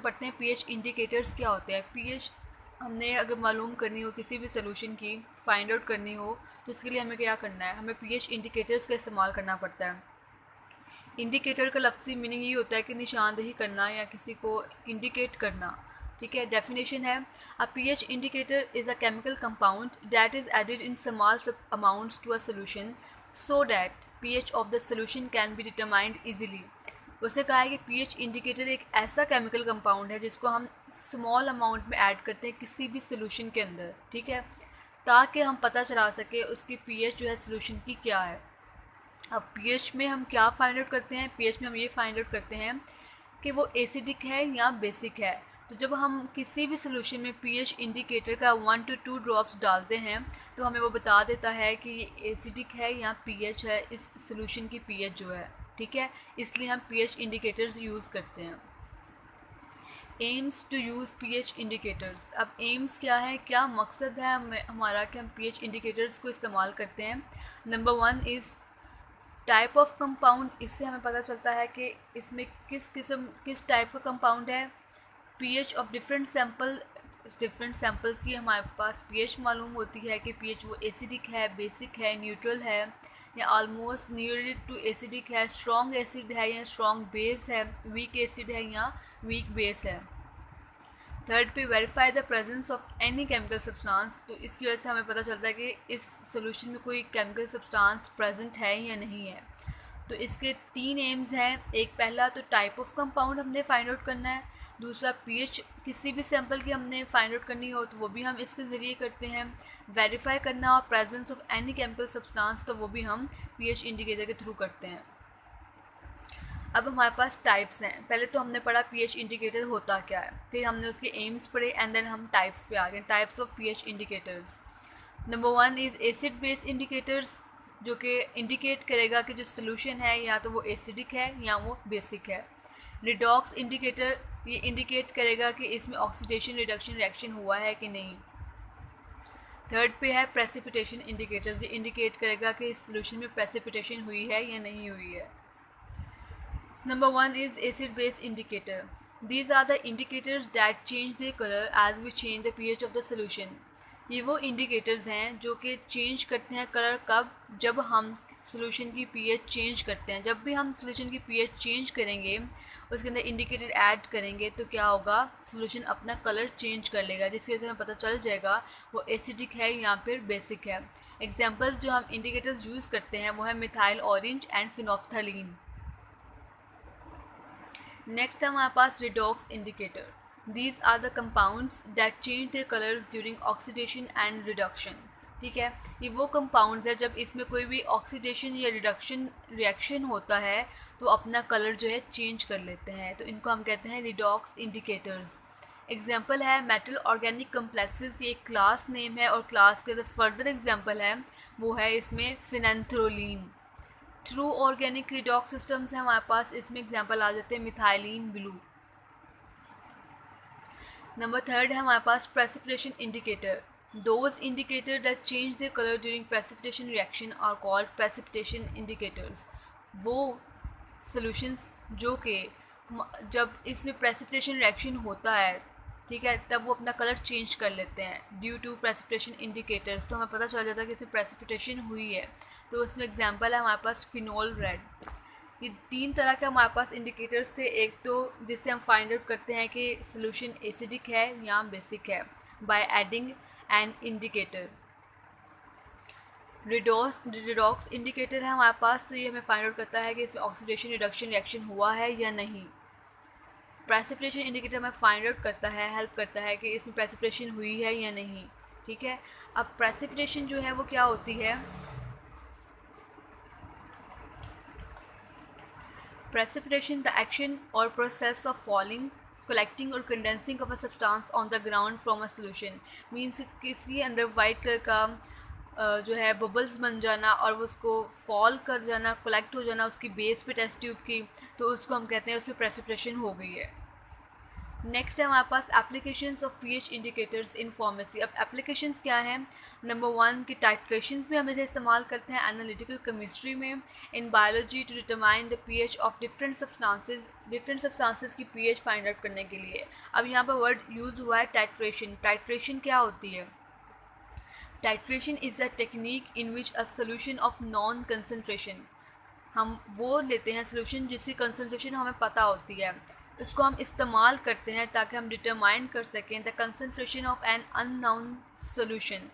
पढ़ते हैं pH indicators क्या होते हैं। पीएच हमने अगर मालूम करनी हो किसी भी सोल्यूशन की फाइंड आउट करनी हो तो इसके लिए हमें क्या करना है, हमें पीएच इंडिकेटर्स का इस्तेमाल करना पड़ता है। इंडिकेटर का लफ्ज़ी मीनिंग ये होता है कि निशानदेही करना या किसी को इंडिकेट करना। ठीक है, डेफिनेशन है a pH indicator is a chemical compound that is added in small amounts to a solution so that pH of the solution can be determined easily. उसने कहा है कि पीएच इंडिकेटर एक ऐसा केमिकल कंपाउंड है जिसको हम स्मॉल अमाउंट में ऐड करते हैं किसी भी सोल्यूशन के अंदर, ठीक है, ताकि हम पता चला सके उसकी पीएच जो है सोल्यूशन की क्या है। अब पीएच में हम क्या फाइंड आउट करते हैं, पीएच में हम ये फाइंड आउट करते हैं कि वो एसिडिक है या बेसिक है। तो जब हम किसी भी सोल्यूशन में पीएच इंडिकेटर का 1 to 2 ड्रॉप्स डालते हैं तो हमें वो बता देता है कि ये एसिडिक है या पीएच है, इस सोल्यूशन की पीएच जो है, ठीक है। इसलिए हम पीएच इंडिकेटर्स यूज़ करते हैं। Aims to use pH indicators. अब एम्स क्या है, क्या मकसद है हमारा कि हम पीएच इंडिकेटर्स को इस्तेमाल करते हैं। Number 1 is type of compound. इससे हमें पता चलता है कि इसमें किस टाइप का कंपाउंड है। पीएच ऑफ डिफरेंट सैम्पल्स की हमारे पास पीएच मालूम होती है कि पीएच वो एसिडिक है, बेसिक है, न्यूट्रल है या ऑलमोस्ट नियरेड टू एसिडिक है, स्ट्रॉन्ग एसिड है या स्ट्रॉन्ग बेस है, वीक एसिड है या वीक बेस है। थर्ड पे verify the presence of any chemical substance. तो इसकी वजह से हमें पता चलता है कि इस सोल्यूशन में कोई केमिकल सब्सटेंस प्रेजेंट है या नहीं है। तो इसके 3 एम्स हैं। एक पहला तो टाइप ऑफ कंपाउंड हमने फाइंड आउट करना है, दूसरा पीएच किसी भी सैंपल की हमने फाइंड आउट करनी हो तो वो भी हम इसके ज़रिए करते हैं, वेरीफाई करना और presence of any chemical substance तो वो भी हम पीएच इंडिकेटर के थ्रू करते हैं। अब हमारे पास टाइप्स हैं। पहले तो हमने पढ़ा पीएच इंडिकेटर होता क्या है, फिर हमने उसके एम्स पढ़े एंड देन हम टाइप्स पे आ गए, types of pH indicators. Number 1 is acid base indicators, जो कि इंडिकेट करेगा कि जो सोल्यूशन है या तो वो एसिडिक है या वो बेसिक है। रिडॉक्स इंडिकेटर, ये इंडिकेट करेगा कि इसमें ऑक्सीडेशन रिडक्शन रिएक्शन हुआ है कि नहीं। थर्ड पे है प्रेसिपिटेशन इंडिकेटर्स, ये इंडिकेट करेगा कि इस सोल्यूशन में प्रेसिपिटेशन हुई है या नहीं हुई है। Number 1 is acid base indicator. These are the indicators that change their color as we change the pH of the solution. ये वो indicators हैं जो कि change करते हैं कलर कब, जब हम solution की pH change करते हैं। जब भी हम solution की pH change करेंगे, उसके अंदर indicator add करेंगे तो क्या होगा, solution अपना कलर change कर लेगा, जिसकी वजह से हमें पता चल जाएगा वो acidic है या फिर basic है। Examples जो हम indicators यूज़ करते हैं वो है methyl orange and phenolphthalein. Next है हमारे पास redox indicator. These are the compounds that change their colours during oxidation and reduction. ठीक है, ये वो कंपाउंड्स है जब इसमें कोई भी ऑक्सीडेशन या रिडक्शन रिएक्शन होता है तो अपना कलर जो है चेंज कर लेते हैं, तो इनको हम कहते हैं रिडॉक्स इंडिकेटर्स। एग्जाम्पल है मेटल ऑर्गेनिक कम्प्लेक्सेस, ये क्लास नेम है और क्लास के फर्दर एग्जाम्पल है वो है इसमें फिनेंथ्रोलिन। ट्रू ऑर्गेनिक रिडॉक्स सिस्टम्स हैं हमारे पास, इसमें एग्जांपल आ जाते हैं मिथाइलिन ब्लू। नंबर 3 है हमारे पास precipitation indicator. Those indicator that change the colour during precipitation reaction are called precipitation indicators. वो सॉल्यूशंस जो कि जब इसमें प्रेसिपिटेशन रिएक्शन होता है, ठीक है, तब वो अपना कलर चेंज कर लेते हैं ड्यू टू प्रेसिपिटेशन इंडिकेटर्स, तो हमें पता चल जाता है कि इसमें प्रेसिपिटेशन हुई है। तो इसमें एग्जांपल है हमारे पास फिनोल रेड। ये 3 तरह के हमारे पास इंडिकेटर्स थे। एक तो जिससे हम फाइंड आउट करते हैं कि सोल्यूशन एसिडिक है या बेसिक है by adding an indicator. Redox indicator है हमारे पास, तो ये हमें फाइंड आउट करता है कि इसमें ऑक्सीडेशन रिडक्शन रिएक्शन हुआ है या नहीं। प्रेसिपिटेशन इंडिकेटर हमें फाइंड आउट करता है, हेल्प करता है कि इसमें प्रेसिपिटेशन हुई है या नहीं। ठीक है, अब प्रेसिपिटेशन जो है वो क्या होती है। Precipitation, the action or process of falling, collecting or condensing of a substance on the ground from a solution, means किसी अंदर वाइट कलर का जो है बबल्स बन जाना और वो उसको फॉल कर जाना, कलेक्ट हो जाना उसकी बेस पे टेस्ट ट्यूब की, तो उसको हम कहते हैं उसमें प्रेसिपिटेशन हो गई है। नेक्स्ट है हमारे पास applications of pH indicators in pharmacy. अब एप्लीकेशंस क्या हैं? नंबर वन की टाइट्रेशंस में हम इसे इस्तेमाल करते हैं एनालिटिकल केमिस्ट्री में, in biology to determine the pH of different substances की पीएच फाइंड आउट करने के लिए। अब यहाँ पर वर्ड यूज़ हुआ है टाइट्रेशन। टाइट्रेशन क्या होती है? Titration is a technique in which a solution of known concentration, हम वो लेते हैं सोल्यूशन जिसकी कंसनट्रेशन हमें पता होती है, उसको हम इस्तेमाल करते हैं ताकि हम डिटरमाइन कर सकें the concentration of an unknown solution.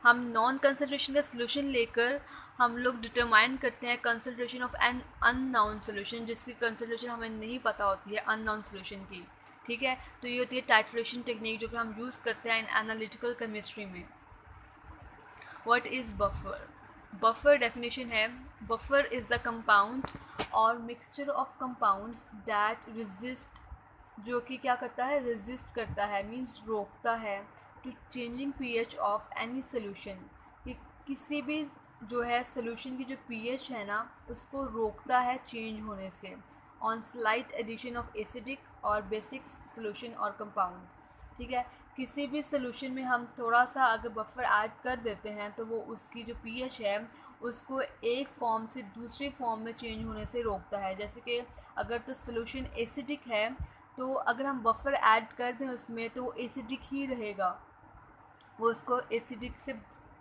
हम नॉन कंसनट्रेशन का सोल्यूशन लेकर हम लोग डिटरमाइन करते हैं concentration of an unknown solution जिसकी कंसनट्रेशन हमें नहीं पता होती है अननोन सोल्यूशन की। ठीक है, तो ये होती है टाइट्रेशन टेक्निक जो कि हम यूज़ करते हैं इन एनालिटिकल केमिस्ट्री में। What is buffer? Buffer definition है, बफर इज़ द कंपाउंड और mixture of compounds that resist, जो कि क्या करता है? रेजिस्ट करता है, मीन्स रोकता है, to changing pH of any solution, कि किसी भी जो है सोल्यूशन की जो पीएच है ना उसको रोकता है चेंज होने से, on slight addition of acidic और बेसिक सोल्यूशन और कंपाउंड। ठीक है, किसी भी सोल्यूशन में हम थोड़ा सा अगर बफर ऐड कर देते हैं तो वो उसकी जो पीएच है उसको एक फॉर्म से दूसरी फॉर्म में चेंज होने से रोकता है। जैसे कि अगर तो सोल्यूशन एसिडिक है तो अगर हम बफर ऐड कर दें उसमें तो वो एसिडिक ही रहेगा, वो उसको एसिडिक से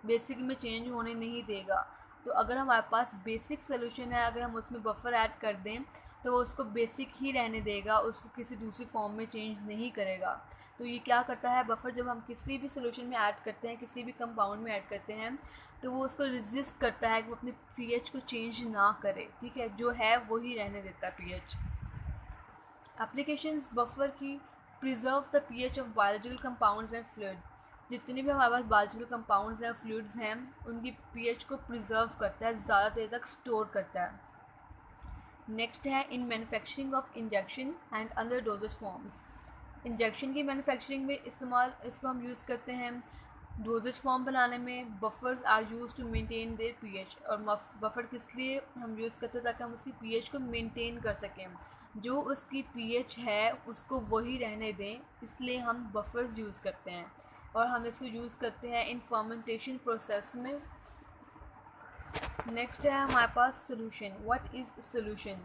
बेसिक में चेंज होने नहीं देगा। तो अगर हमारे पास बेसिक सोल्यूशन है, अगर हम उसमें बफर ऐड कर दें तो वो उसको बेसिक ही रहने देगा, उसको किसी दूसरी फॉर्म में चेंज नहीं करेगा। तो ये क्या करता है बफर, जब हम किसी भी सोल्यूशन में ऐड करते हैं, किसी भी कंपाउंड में ऐड करते हैं तो वो उसको रेजिस्ट करता है कि वो अपने पीएच को चेंज ना करे। ठीक है, जो है वो ही रहने देता है पीएच। एप्लीकेशंस बफर की, preserve the pH of biological compounds and fluid, जितने भी हमारे पास बायोलॉजिकल कंपाउंड्स हैं फ्लूइड्स हैं उनकी पीएच को प्रिजर्व करता है, ज़्यादा देर तक स्टोर करता है। नेक्स्ट है in manufacturing of injection and other dosages forms. Injection की मैन्युफैक्चरिंग में इस्तेमाल इसको हम यूज़ करते हैं। डोजेज फॉर्म बनाने में buffers are use to maintain their pH, और बफर किस लिए हम यूज़ करते हैं? ताकि हम उसकी पीएच को मेंटेन कर सकें, जो उसकी पीएच है उसको वही रहने दें, इसलिए हम बफर्स यूज़ करते हैं। और हम इसको यूज़ करते हैं इन फर्मेंटेशन प्रोसेस में। नेक्स्ट है हमारे पास solution. What is solution?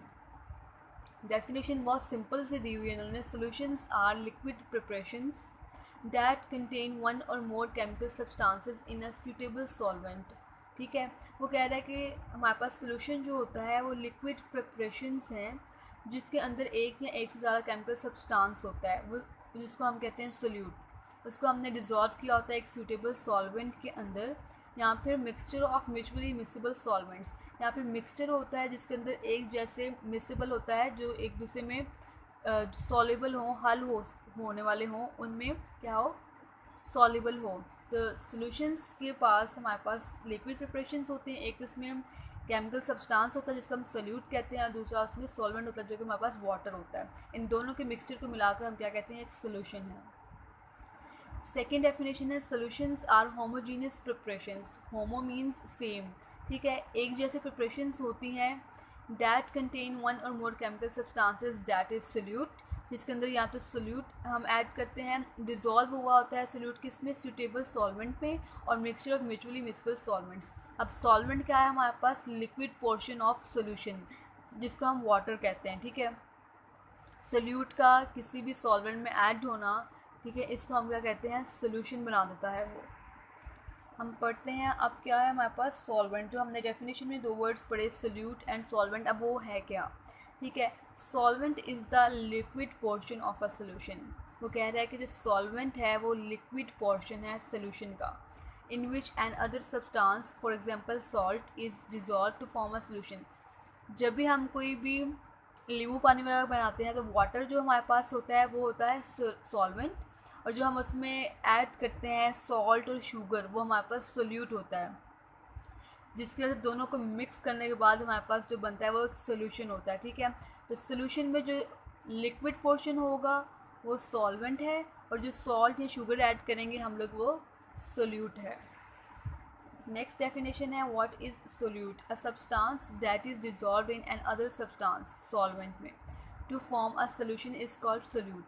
Definition बहुत सिंपल से दी हुई है इन्होंने। Solutions are liquid preparations that contain one और more chemical substances in a suitable solvent. ठीक है, वो कह रहा है कि हमारे पास सोल्यूशन जो होता है वो लिक्विड प्रिपरेशंस हैं जिसके अंदर एक या एक से ज़्यादा केमिकल सब्सटेंस होता है, वो जिसको हम कहते हैं सोल्यूट। उसको हमने डिज़ोल्व किया होता है एक सूटेबल सॉल्वेंट के अंदर, या फिर mixture of mutually miscible solvents, या फिर मिक्सचर होता है जिसके अंदर एक जैसे मिसिबल होता है जो एक दूसरे में सॉल्युबल हो, होने वाले हों, उनमें क्या हो, सॉल्युबल हो। तो सॉल्यूशंस के पास हमारे पास लिक्विड प्रिपरेशंस होते हैं, एक उसमें केमिकल सब्सटेंस होता है जिसको हम सोल्यूट कहते हैं और दूसरा उसमें सॉल्वेंट होता है जो कि हमारे पास वाटर होता है। इन दोनों के मिक्सचर को मिलाकर हम क्या कहते हैं? एक सोल्यूशन है। सेकेंड डेफिनेशन है solutions are homogeneous preparations. Homo means same, ठीक है, एक जैसे प्रिपरेशंस होती हैं दैट कंटेन वन और more chemical substances that is solute, जिसके अंदर या तो सोल्यूट हम ऐड करते हैं, डिज़ोल्व हुआ होता है सोल्यूट किसमें? सूटेबल सॉल्वेंट में, और mixture of mutually miscible solvents. अब सॉल्वेंट क्या है हमारे पास? लिक्विड पोर्शन ऑफ सोल्यूशन जिसको हम वाटर कहते हैं। ठीक है, सोल्यूट का किसी भी सॉल्वेंट में ऐड होना, ठीक है, इसको हम क्या कहते हैं? सोल्यूशन बना देता है वो। हम पढ़ते हैं अब क्या है हमारे पास? सॉल्वेंट। जो हमने डेफिनेशन में दो वर्ड्स पढ़े, सोल्यूट एंड सॉल्वेंट, अब वो है क्या? ठीक है, solvent is the liquid portion of a solution. वो कह रहा है कि जो सॉल्वेंट है वो लिक्विड पोर्शन है सोल्यूशन का, in which an other substance for example salt is dissolve to form a solution. जब भी हम कोई भी नींबू पानी वगैरह बनाते हैं तो वाटर जो हमारे पास होता है वो होता है सॉल्वेंट, और जो हम उसमें ऐड करते हैं सॉल्ट और शुगर वो हमारे पास सोल्यूट होता है, जिसकी वजह से दोनों को मिक्स करने के बाद हमारे पास जो बनता है वो एक सोल्यूशन होता है। ठीक है, तो सोल्यूशन में जो लिक्विड पोर्शन होगा वो सॉल्वेंट है, और जो सॉल्ट या शुगर ऐड करेंगे हम लोग वो सोल्यूट है। नेक्स्ट डेफिनेशन है what is solute? A substance that is dissolve in an other substance solvent में to form a solution is called solute.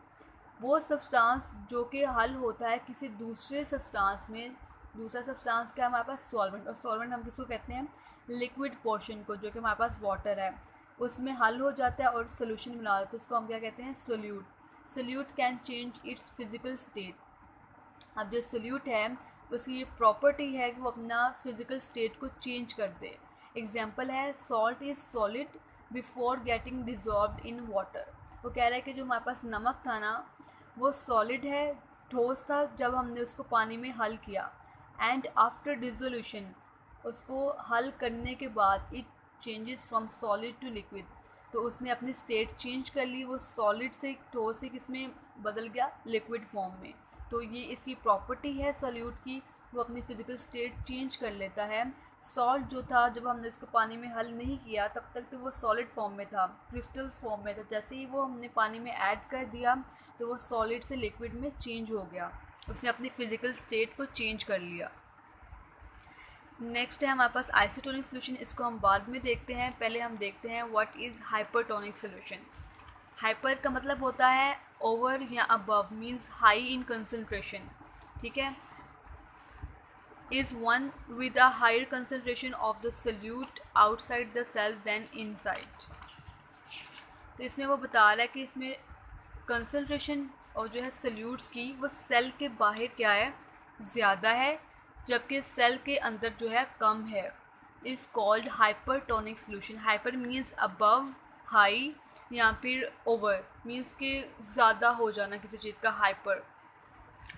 वो सब्सटेंस जो कि हल होता है किसी दूसरे सब्सटेंस में। दूसरा सब्सटेंस क्या है हमारे पास? सॉल्वेंट। और सॉल्वेंट हम किसको कहते हैं? लिक्विड पोर्शन को, जो कि हमारे पास वाटर है, उसमें हल हो जाता है और सोल्यूशन बना देता है, तो उसको हम क्या कहते हैं? Solute. Solute can change it's physical state. अब जो सोल्यूट है उसकी ये प्रॉपर्टी है कि वो अपना फिजिकल स्टेट को चेंज कर दे। एग्जाम्पल है salt is solid before getting dissolved in water. वो कह रहा है कि जो हमारे पास नमक था ना, वो सॉलिड है, ठोस था जब हमने उसको पानी में हल किया, एंड आफ्टर डिजोल्यूशन, उसको हल करने के बाद it changes from solid to liquid. तो उसने अपनी स्टेट चेंज कर ली, वो सॉलिड से ठोस से किसमें बदल गया? लिक्विड फॉर्म में। तो ये इसकी प्रॉपर्टी है सॉल्यूट की, वो अपनी फिजिकल स्टेट चेंज कर लेता है। सॉल्ट जो था जब हमने इसको पानी में हल नहीं किया तब तक तो वो सॉलिड फॉर्म में था, क्रिस्टल्स फॉर्म में था। जैसे ही वो हमने पानी में ऐड कर दिया तो वो सॉलिड से लिक्विड में चेंज हो गया, उसने अपनी फिजिकल स्टेट को चेंज कर लिया। नेक्स्ट है हमारे पास आइसोटोनिक सोल्यूशन, इसको हम बाद में देखते हैं। पहले हम देखते हैं what is hypertonic solution. Hyper का मतलब होता है ओवर या above, means high in concentration, ठीक है। Is one with a higher concentration of the solute outside the cell than inside. तो इसमें वो बता रहा है कि इसमें कंसंट्रेशन और जो है सोल्यूट्स की वो सेल के बाहर क्या है? ज़्यादा है, जबकि सेल के अंदर जो है कम है। Is called hypertonic solution. Hyper means above, high, या फिर ओवर मीन्स के ज़्यादा हो जाना किसी चीज़ का, हाइपर।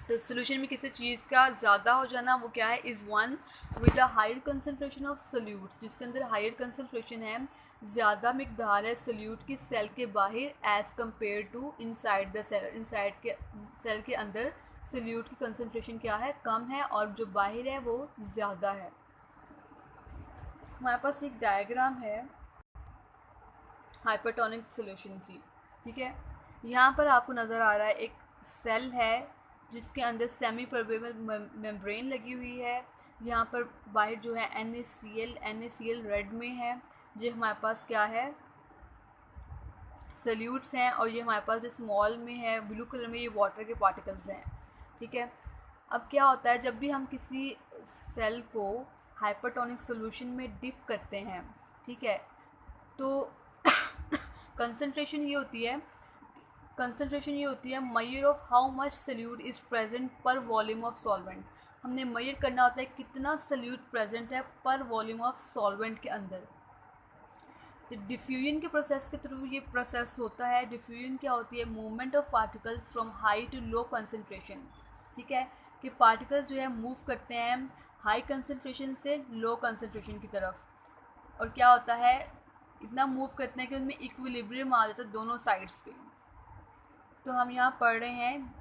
तो सोल्यूशन में किसी चीज़ का ज़्यादा हो जाना वो क्या है? Is one with a higher concentration of solute, जिसके अंदर हायर कंसंट्रेशन है, ज़्यादा मिकदार है सोल्यूट की सेल के बाहर as compare to inside the cell. Inside के सेल के अंदर सोल्यूट की कंसंट्रेशन क्या है? कम है, और जो बाहर है वो ज़्यादा है। हमारे पास एक डायग्राम है हाइपरटोनिक सोल्यूशन की, ठीक है। यहाँ पर आपको नज़र आ रहा है एक सेल है जिसके अंदर सेमी परमेबल मेम्ब्रेन लगी हुई है। यहाँ पर बाहर जो है NaCl रेड में है, जो हमारे पास क्या है? सोल्यूट्स हैं, और ये हमारे पास जो स्मॉल में है ब्लू कलर में, ये वाटर के पार्टिकल्स हैं, ठीक है। अब क्या होता है जब भी हम किसी सेल को हाइपरटोनिक सोल्यूशन में डिप करते हैं, ठीक है, तो कंसंट्रेशन ये होती है measure of how much solute is present पर वॉल्यूम ऑफ सॉल्वेंट। हमने मेजर करना होता है कितना सोल्यूट प्रेजेंट है पर वॉल्यूम ऑफ सॉल्वेंट के अंदर। तो डिफ्यूजन के प्रोसेस के थ्रू ये प्रोसेस होता है। डिफ्यूजन क्या होती है? Movement of particles from high to low concentration, ठीक है, कि पार्टिकल्स जो है मूव करते हैं हाई कंसंट्रेशन से लो कंसंट्रेशन की तरफ। और क्या होता है? इतना मूव करते हैं कि उनमें इक्विलिब्रियम आ जाता है दोनों साइड्स पे। तो हम यहाँ पढ़ रहे हैं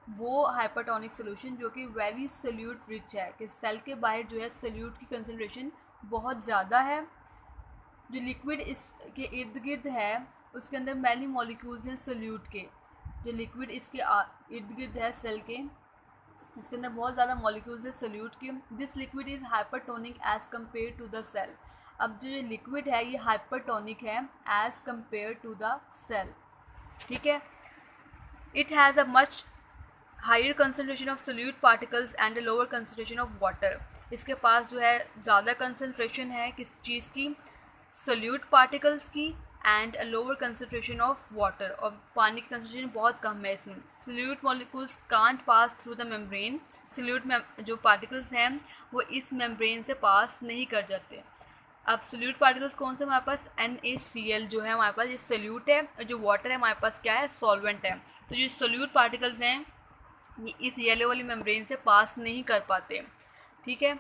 वो हाइपरटोनिक सोल्यूशन जो कि वेरी सोल्यूट रिच है, कि सेल के बाहर जो है सोल्यूट की कंसंट्रेशन बहुत ज़्यादा है। जो लिक्विड इसके इर्द गिर्द है उसके अंदर मैनी मॉलिक्यूल्स हैं सोल्यूट के। जो लिक्विड इसके इर्द गिर्द है सेल के, इसके अंदर बहुत ज़्यादा मॉलिक्यूल्स हैं सोल्यूट के। This liquid is hypertonic as compare to the cell. अब जो ये लिक्विड है ये हाइपरटोनिक है as compare to the cell, ठीक है। It has a much higher concentration of solute particles and a lower concentration of water. इसके पास जो है ज़्यादा कंसनट्रेशन है किस चीज़ की? सोल्यूट पार्टिकल्स की, and a lower concentration of water, और पानी की कंसनट्रेशन बहुत कम है इसमें। Solute molecules can't pass through the membrane. Solute में जो पार्टिकल्स हैं वो इस मेम्ब्रेन से पास नहीं कर जाते। अब सोल्यूट पार्टिकल्स कौन से हमारे पास? NaCl जो है हमारे पास ये सोल्यूट है, और जो वाटर है हमारे पास क्या है? सॉल्वेंट है। तो जो सोल्यूट पार्टिकल्स हैं ये इस येलो वाली मेम्ब्रेन से पास नहीं कर पाते, ठीक है।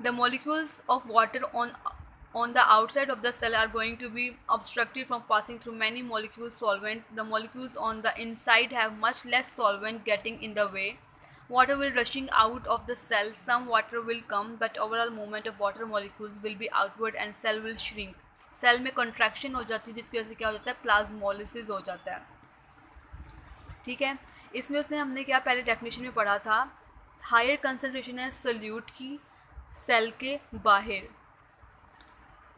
The molecules of water on the outside of the cell are going to be obstructed from passing through many molecules solvent. The molecules on the inside have much less solvent getting in the way. Water will rushing out of the cell. Some water will come, but overall movement of water molecules will be outward and cell will shrink. Cell में contraction हो जाती है जिसकी वजह से क्या हो जाता है? प्लाज्मोलिसिस हो जाता है, ठीक है। इसमें उसने हमने क्या पहले डेफिनेशन में पढ़ा था? हायर कंसंट्रेशन है सोल्यूट की सेल के बाहर,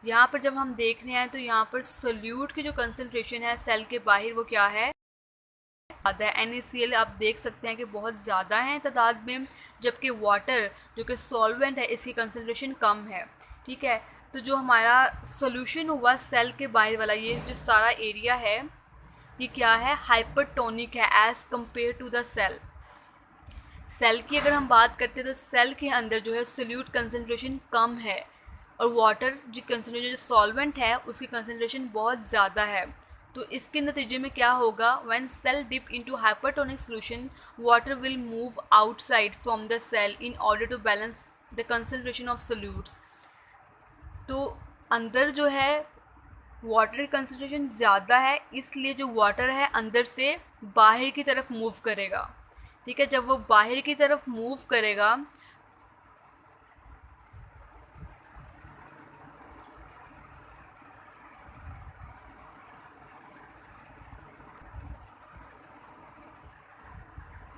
यहाँ पर जब हम देख रहे हैं तो यहाँ पर सोल्यूट की जो कंसंट्रेशन है सेल के बाहर वो क्या है, ज़्यादा है। NaCl आप देख सकते हैं कि बहुत ज़्यादा है तादाद में, जबकि वाटर जो कि सॉल्वेंट है इसकी कंसंट्रेशन कम है। ठीक है, तो जो हमारा सोल्यूशन हुआ सेल के बाहर वाला ये जो सारा एरिया है ये क्या है, हाइपरटोनिक है as compare to the cell. Cell की अगर हम बात करते हैं तो सेल के अंदर जो है सोल्यूट कंसंट्रेशन कम है और वाटर जो कंसंट्रेशन जो सॉल्वेंट है उसकी कंसंट्रेशन बहुत ज़्यादा है। तो इसके नतीजे में क्या होगा, when cell dip into hypertonic solution water will move outside from the cell in order to balance the concentration of solutes. तो अंदर जो है वाटर की कंसंट्रेशन ज़्यादा है, इसलिए जो वाटर है अंदर से बाहर की तरफ मूव करेगा। ठीक है, जब वो बाहर की तरफ मूव करेगा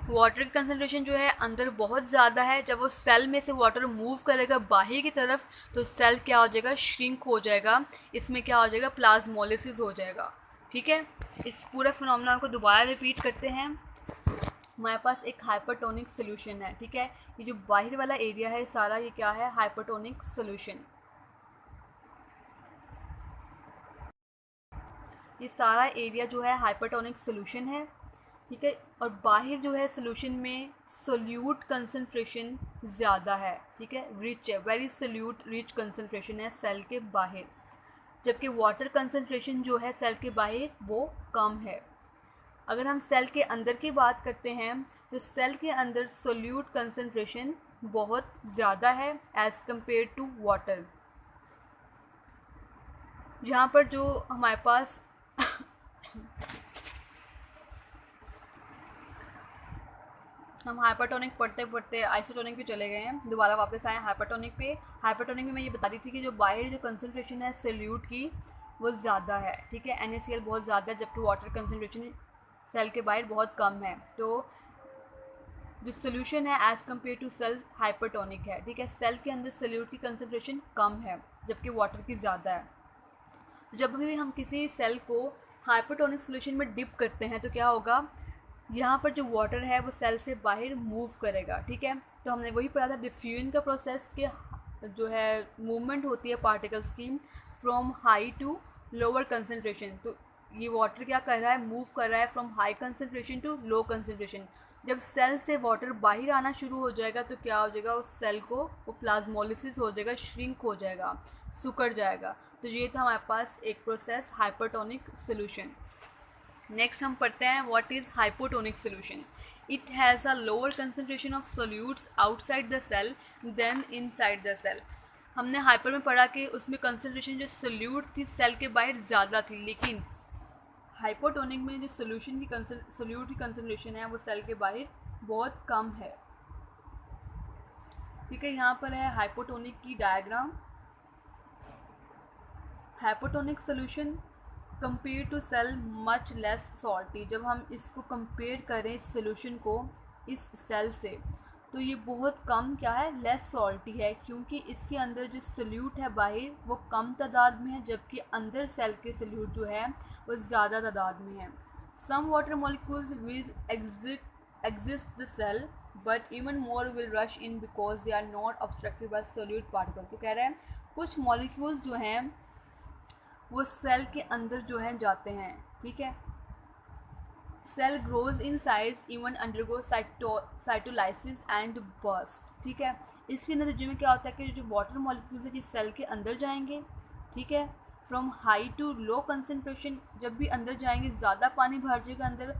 वाटर की कंसंट्रेशन जो है अंदर बहुत ज़्यादा है, जब वो सेल में से वाटर मूव करेगा बाहर की तरफ तो सेल क्या हो जाएगा, श्रिंक हो जाएगा। इसमें क्या हो जाएगा, प्लाज्मोलिसिस हो जाएगा। ठीक है, इस पूरे फिनोमेनन को दोबारा रिपीट करते हैं। हमारे पास एक हाइपरटोनिक सोल्यूशन है। ठीक है, ये जो बाहर वाला एरिया है सारा ये क्या है, हाइपरटोनिक सोल्यूशन। ये सारा एरिया जो है हाइपरटोनिक सोल्यूशन है। ठीक है, और बाहर जो है सोल्यूशन में सोल्यूट कंसंट्रेशन ज़्यादा है। ठीक है, रिच है, वेरी सोल्यूट रिच कंसंट्रेशन है सेल के बाहर, जबकि वाटर कंसंट्रेशन जो है सेल के बाहर वो कम है। अगर हम सेल के अंदर की बात करते हैं तो सेल के अंदर सोल्यूट कंसंट्रेशन बहुत ज़्यादा है एज़ कम्पेयर टू वाटर। जहाँ पर जो हमारे पास हम हाइपरटोनिक पढ़ते पढ़ते आइसोटोनिक पे चले गए हैं, दोबारा वापस आए हाइपरटोनिक पे। हाइपरटोनिक में मैं ये बता दी थी कि जो बाहर जो कंसंट्रेशन है सोल्यूट की वो ज़्यादा है। ठीक है, NaCl बहुत ज़्यादा है जबकि वाटर कंसंट्रेशन सेल के बाहर बहुत कम है। तो जो सोल्यूशन है as compare to cell hypertonic है। ठीक है, सेल के अंदर सोल्यूट की कंसंट्रेशन कम है जबकि वाटर की ज़्यादा है। जब भी हम किसी सेल को हाइपरटोनिक सोल्यूशन में डिप करते हैं तो क्या होगा, यहाँ पर जो वाटर है वो सेल से बाहर मूव करेगा। ठीक है, तो हमने वही पढ़ा था डिफ्यूजन का प्रोसेस के जो है मूवमेंट होती है पार्टिकल्स की from high to lower concentration. तो ये वाटर क्या कर रहा है, मूव कर रहा है from high concentration to low concentration. जब सेल से वाटर बाहर आना शुरू हो जाएगा तो क्या हो जाएगा, उस सेल को वो प्लाज्मोलिसिस हो जाएगा, श्रिंक हो जाएगा, सुकड़ जाएगा। तो ये था हमारे पास एक प्रोसेस हाइपरटोनिक सोल्यूशन। नेक्स्ट हम पढ़ते हैं what is hypotonic solution. It has a lower concentration of solutes outside the cell than inside the cell. हमने हाइपर में पढ़ा कि उसमें कंसंट्रेशन जो सोल्यूट थी सेल के बाहर ज़्यादा थी, लेकिन हाइपोटोनिक में जो सोल्यूशन की सोल्यूट की कंसंट्रेशन है वो सेल के बाहर बहुत कम है। ठीक है, यहाँ पर है हाइपोटोनिक की diagram. Hypotonic solution compare to cell much less salty. जब हम इसको कंपेयर करें सोल्यूशन को इस सेल से तो ये बहुत कम क्या है, लेस सॉल्टी है, क्योंकि इसके अंदर जो सोल्यूट है बाहर वो कम तादाद में है जबकि अंदर सेल के सोल्यूट जो है वो ज़्यादा तादाद में है। Some water molecules will exist the cell but even more will rush in because they are not obstructed by solute particle. तो कह रहे हैं कुछ मॉलिक्यूल्स जो हैं वो सेल के अंदर जो है जाते हैं। ठीक है, cell grows in size even undergo cytolysis and burst. ठीक है, इसके नतीजे में क्या होता है कि जो वाटर मॉलिक्यूल्स है जिस सेल के अंदर जाएंगे, ठीक है, from high to low concentration, जब भी अंदर जाएंगे ज़्यादा पानी भर जाएगा अंदर,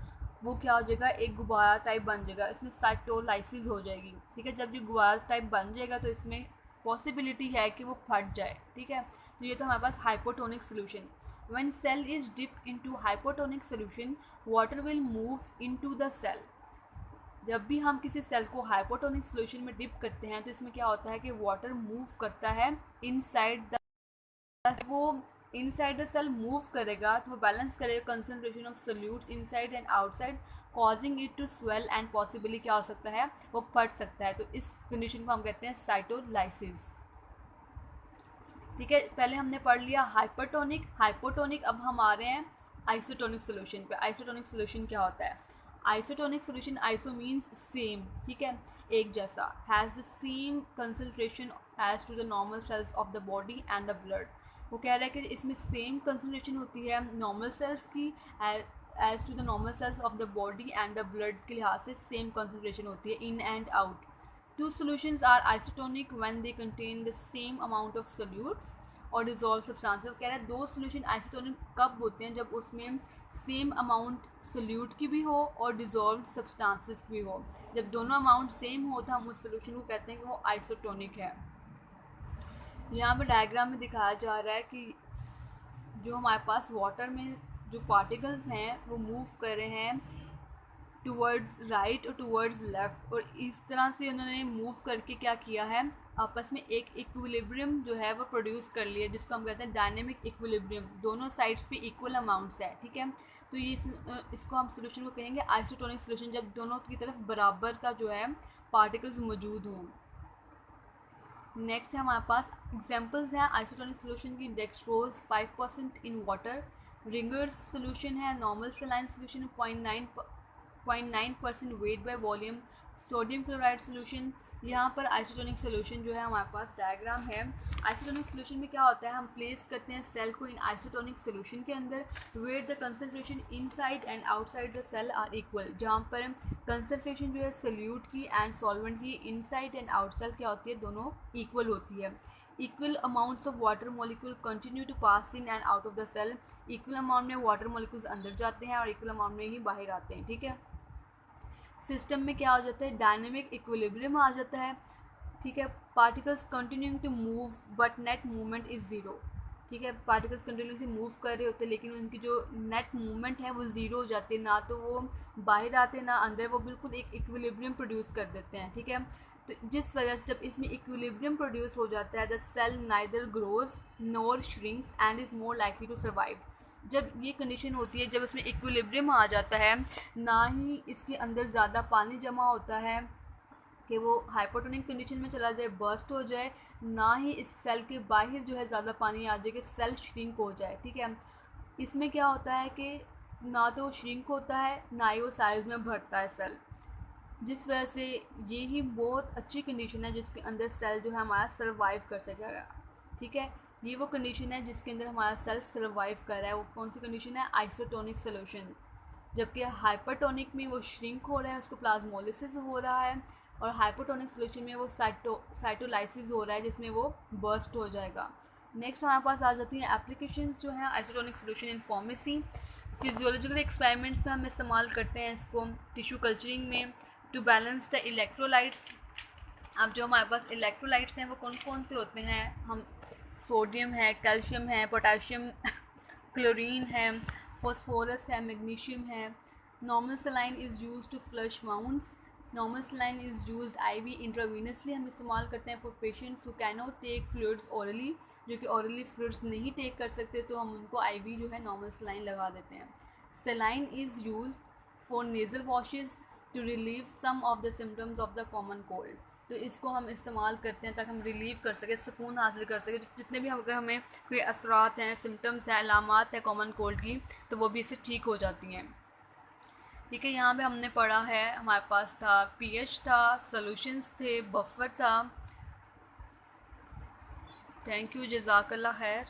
वो क्या हो जाएगा, एक गुब्बारा टाइप बन जाएगा, इसमें साइटोलाइसिस हो जाएगी। ठीक है, जब ये गुब्बारा टाइप बन जाएगा तो इसमें पॉसिबिलिटी है कि वो फट जाए। ठीक है, तो ये तो हमारे पास hypotonic solution. When cell is dipped into hypotonic solution, water will move into the cell. जब भी हम किसी सेल को हाइपोटोनिक सोल्यूशन में डिप करते हैं तो इसमें क्या होता है कि वाटर मूव करता है इनसाइड द, वो इनसाइड द सेल मूव करेगा तो वो बैलेंस करेगा concentration of solutes inside and outside, causing it to swell and possibly क्या हो सकता है, वो फट सकता है। तो इस कंडीशन को हम कहते हैं साइटोलाइसिस। ठीक है, पहले हमने पढ़ लिया हाइपरटोनिक, हाइपोटोनिक, अब हम आ रहे हैं आइसोटोनिक सोल्यूशन पे। आइसोटोनिक सोल्यूशन क्या होता है? Isotonic solution, iso means same, ठीक है, एक जैसा, has the same concentration as to the normal cells of the body and the blood. वो कह रहा है कि इसमें सेम कंसनट्रेशन होती है नॉर्मल सेल्स की as to the normal cells of the body and the blood के लिहाज से सेम कंसनट्रेशन होती है in and out. Two solutions are isotonic when they contain the same amount of solutes और dissolved substances। कह रहा है दो solution isotonic कब होते हैं? जब उसमें सेम अमाउंट सोल्यूट की भी हो और डिजॉल्व सब्सटेंसेस भी हो। जब दोनों अमाउंट सेम हो तो हम उस सोल्यूशन को कहते हैं कि वो आइसोटोनिक है। यहाँ पर डायग्राम में दिखाया जा रहा है कि जो हमारे पास वाटर में जो पार्टिकल्स हैं वो मूव कर रहे हैं टूवर्ड्स राइट और टूवर्ड्स लेफ़्ट, और इस तरह से उन्होंने मूव करके क्या किया है, आपस में एक इक्विलिब्रियम जो है वो प्रोड्यूस कर लिया, जिसको हम कहते हैं डायनेमिक इक्विलिब्रियम। दोनों साइड्स पे इक्वल अमाउंट्स है, ठीक है। तो ये इसको हम सोल्यूशन को कहेंगे आइसोटोनिक सोल्यूशन, जब दोनों की तरफ बराबर का जो है पार्टिकल्स मौजूद हों। नेक्स्ट है हमारे पास एग्जांपल्स हैं आइसोटोनिक सोल्यूशन की। Dextrose 5% in water, Ringer's solution है, normal saline solution 0.9% weight by volume, sodium chloride solution. यहाँ पर आइसोटोनिक सोल्यूशन जो है हमारे पास डायग्राम है। आइसोटोनिक सोल्यूशन में क्या होता है, हम प्लेस करते हैं सेल को इन आइसोटोनिक सोल्यूशन के अंदर, where the concentration inside and outside the cell are equal. जहाँ पर कंसनट्रेशन जो है सोल्यूट की एंड सॉल्वेंट की इनसाइड एंड आउटसाइड क्या होती है, दोनों इक्वल होती है। Equal amounts of water molecule continue to pass in and out of the cell. Equal amount में वाटर मॉलिक्यूल्स अंदर जाते हैं और इक्वल अमाउंट में ही बाहर आते हैं, ठीक है। सिस्टम में क्या हो जाता है, डायनेमिक इक्विलिब्रियम आ जाता है, ठीक है। Particles continuing to move but net movement is zero, ठीक है। पार्टिकल्स कंटिन्यूसली मूव कर रहे होते हैं लेकिन उनकी जो नेट मूवमेंट है वो ज़ीरो हो जाती है, ना तो वो बाहर आते ना अंदर, वो बिल्कुल एक इक्विलिब्रियम प्रोड्यूस कर देते हैं, ठीक है। तो जिस वजह से जब इसमें इक्विलिब्रियम प्रोड्यूस हो जाता है, the cell neither grows nor shrinks and is more likely to survive. जब ये कंडीशन होती है, जब इसमें इक्विलिब्रियम आ जाता है, ना ही इसके अंदर ज़्यादा पानी जमा होता है कि वो हाइपोटोनिक कंडीशन में चला जाए, बर्स्ट हो जाए, ना ही इस सेल के बाहर जो है ज़्यादा पानी आ जाए कि सेल श्रिंक हो जाए, ठीक है। इसमें क्या होता है कि ना तो वो श्रिंक होता है ना ही वो साइज़ में बढ़ता है सेल, जिस वजह से ये ही बहुत अच्छी कंडीशन है जिसके अंदर सेल जो है हमारा सर्वाइव कर सकेगा, ठीक है। ये वो कंडीशन है जिसके अंदर हमारा सेल सर्वाइव कर रहा है। वो कौन सी कंडीशन है, आइसोटोनिक सोल्यूशन। जबकि हाइपरटोनिक में वो श्रिंक हो रहा है, उसको प्लाज्मोलिसिस हो रहा है, और हाइपोटोनिक सोल्यूशन में वो साइटोलाइसिस हो रहा है जिसमें वो बर्स्ट हो जाएगा। नेक्स्ट हमारे पास आ जाती हैं एप्लीकेशंस जो हैं isotonic solution in pharmacy. Physiological experiments में हम इस्तेमाल करते हैं इसको, टिश्यू कल्चरिंग में, टू बैलेंस द इलेक्ट्रोलाइट्स। अब जो हमारे पास इलेक्ट्रोलाइट्स हैं वो कौन कौन से होते हैं, हम सोडियम है, कैल्शियम है, पोटाशियम, क्लोरीन है, फॉस्फोरस है, मैग्नीशियम है। Normal saline is use to flush wounds. Normal saline is use IV intravenously, हम इस्तेमाल करते हैं for patients who can not take fluids orally, जो कि ओरली फ्लूइड्स नहीं टेक कर सकते, तो हम उनको आईवी जो है नॉर्मल सलाइन लगा देते हैं। Saline is use for nasal washes to relieve some of the symptoms of the common cold. तो इसको हम इस्तेमाल करते हैं ताकि हम रिलीव कर सकें, सुकून हासिल कर सकें। जितने भी अगर हमें कोई असरात हैं, सिम्टम्स हैं, अलामात हैं कॉमन कोल्ड की, तो वो भी इससे ठीक हो जाती हैं, ठीक है। यहाँ पे हमने पढ़ा है, हमारे पास था पीएच था, सॉल्यूशंस थे, बफर था। थैंक यू, जज़ाकल्लाह खैर।